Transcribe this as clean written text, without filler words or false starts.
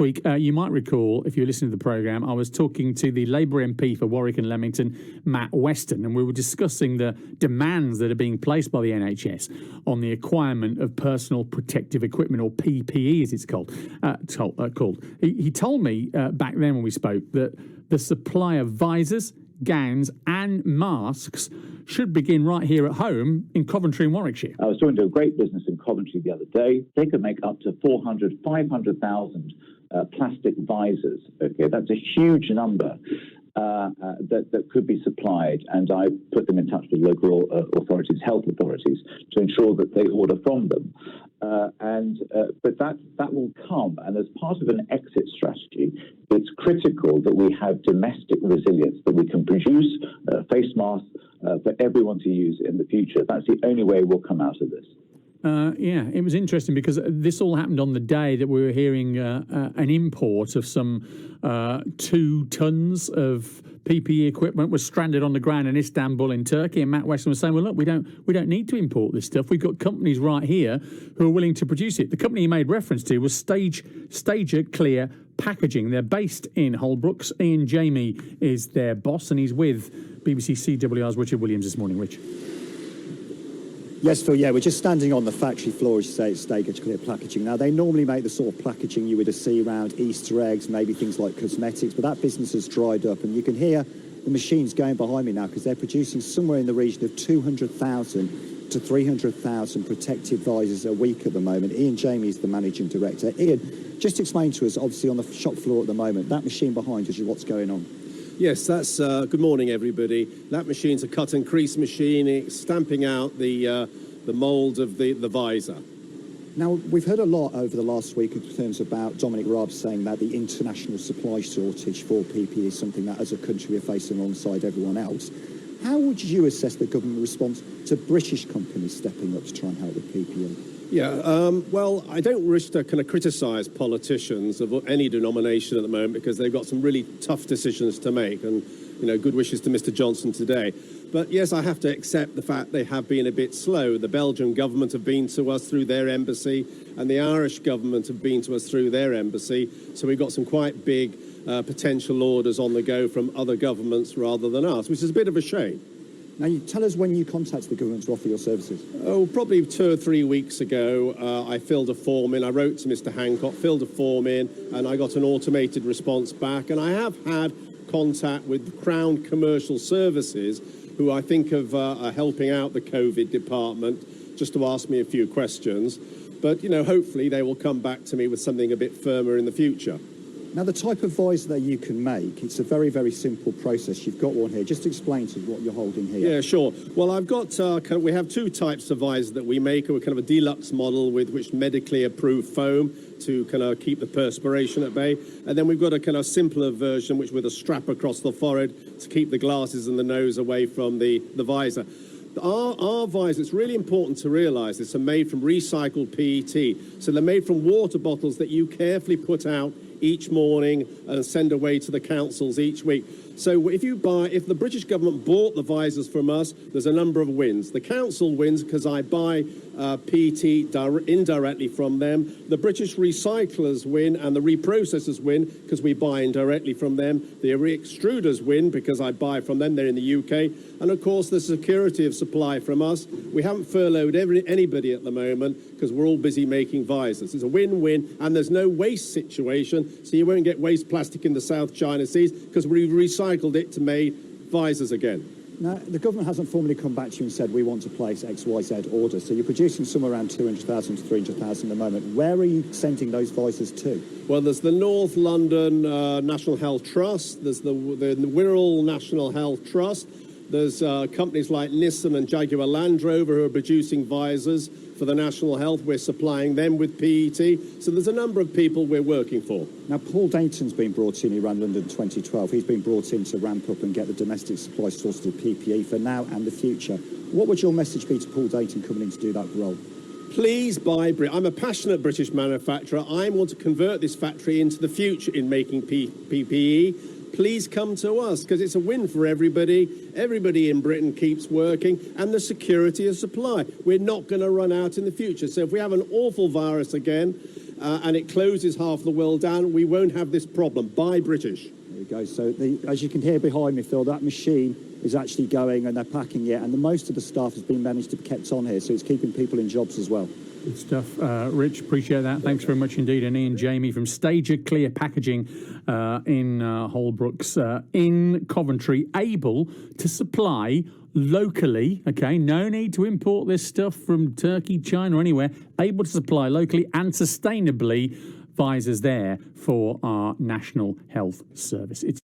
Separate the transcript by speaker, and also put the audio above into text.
Speaker 1: week, you might recall, if you're listening to the programme, I was talking to the Labour MP for Warwick and Leamington, Matt Weston, and we were discussing the demands that are being placed by the NHS on the acquirement of personal protective equipment, or PPE as it's called. He told me back then when we spoke that the supply of visors, gowns and masks should begin right here at home in Coventry and Warwickshire.
Speaker 2: I was talking to a great business in Coventry the other day. They could make up to 500,000 plastic visors. Okay, that's a huge number that could be supplied, and I put them in touch with local authorities, health authorities, to ensure that they order from them. But that will come, and as part of an exit strategy, it's critical that we have domestic resilience, that we can produce face masks for everyone to use in the future. That's the only way we'll come out of this.
Speaker 1: Yeah, it was interesting because this all happened on the day that we were hearing an import of some 2 tons of PPE equipment was stranded on the ground in Istanbul in Turkey, and Matt Weston was saying, well, look, we don't need to import this stuff. We've got companies right here who are willing to produce it. The company he made reference to was Staeger Clear Packaging. They're based in Holbrooks. Ian Jamie is their boss, and he's with BBC CWR's Richard Williams this morning. Rich.
Speaker 3: Yes, Phil, yeah, we're just standing on the factory floor, as you say, at Staeger Clear Packaging. Now, they normally make the sort of packaging you would see around Easter eggs, maybe things like cosmetics, but that business has dried up, and you can hear the machines going behind me now because they're producing somewhere in the region of 200,000 to 300,000 protective visors a week at the moment. Ian Jamie is the managing director. Ian, just explain to us, obviously on the shop floor at the moment, that machine behind us, what's going on?
Speaker 4: Yes, that's good morning, everybody. That machine's a cut and crease machine. It's stamping out the mould of the visor.
Speaker 3: Now, we've heard a lot over the last week in terms about Dominic Raab saying that the international supply shortage for PPE is something that, as a country, we're facing alongside everyone else. How would you assess the government response to British companies stepping up to try and help with PPE?
Speaker 4: Yeah, well, I don't wish to kind of criticise politicians of any denomination at the moment because they've got some really tough decisions to make, and, you know, good wishes to Mr Johnson today. But yes, I have to accept the fact they have been a bit slow. The Belgian government have been to us through their embassy, and the Irish government have been to us through their embassy. So we've got some quite big potential orders on the go from other governments rather than us, which is a bit of a shame.
Speaker 3: Now, you tell us when you contacted the government to offer your services.
Speaker 4: Oh, probably 2 or 3 weeks ago, I filled a form in. I wrote to Mr Hancock, filled a form in, and I got an automated response back. And I have had contact with Crown Commercial Services, who I think are helping out the COVID department, just to ask me a few questions. But, you know, hopefully they will come back to me with something a bit firmer in the future.
Speaker 3: Now, the type of visor that you can make, it's a very, very simple process. You've got one here. Just explain to us what you're holding here.
Speaker 4: Yeah, sure. Well, I've got, we have 2 types of visor that we make. We're kind of a deluxe model with which medically approved foam to kind of keep the perspiration at bay. And then we've got a kind of simpler version, which with a strap across the forehead to keep the glasses and the nose away from the visor. Our visors, it's really important to realise this, are made from recycled PET. So they're made from water bottles that you carefully put out each morning and send away to the councils each week. So if the British government bought the visors from us, there's a number of wins. The council wins because I buy PET indirectly from them. The British recyclers win and the reprocessors win because we buy indirectly from them. The re-extruders win because I buy from them. They're in the UK. And, of course, the security of supply from us. We haven't furloughed anybody at the moment because we're all busy making visors. It's a win-win, and there's no waste situation, so you won't get waste plastic in the South China Seas because we recycled it to make visors again.
Speaker 3: Now, the government hasn't formally come back to you and said we want to place XYZ order, so you're producing somewhere around 200,000 to 300,000 at the moment. Where are you sending those visors to?
Speaker 4: Well, there's the North London National Health Trust, there's the Wirral National Health Trust, there's companies like Nissan and Jaguar Land Rover who are producing visors for the National Health. We're supplying them with PET. So there's a number of people we're working for.
Speaker 3: Now, Paul Dayton's been brought in. He ran London 2012. He's been brought in to ramp up and get the domestic supply sourced of PPE for now and the future. What would your message be to Paul Dayton coming in to do that role?
Speaker 4: Please buy Brit. I'm a passionate British manufacturer. I want to convert this factory into the future in making PPE. Please come to us because it's a win for everybody. Everybody in Britain keeps working, and the security of supply. We're not going to run out in the future. So if we have an awful virus again, and it closes half the world down, we won't have this problem. Buy British.
Speaker 3: There you go. So as you can hear behind me, Phil, that machine is actually going and they're packing it, and most of the stuff has been managed to be kept on here, so it's keeping people in jobs as well.
Speaker 1: Good stuff. Rich, appreciate that. Thanks very much indeed. And Ian Jamie from Staeger Clear Packaging in Holbrooks in Coventry, able to supply locally, okay, no need to import this stuff from Turkey, China, or anywhere, able to supply locally and sustainably visors there for our National Health Service. It's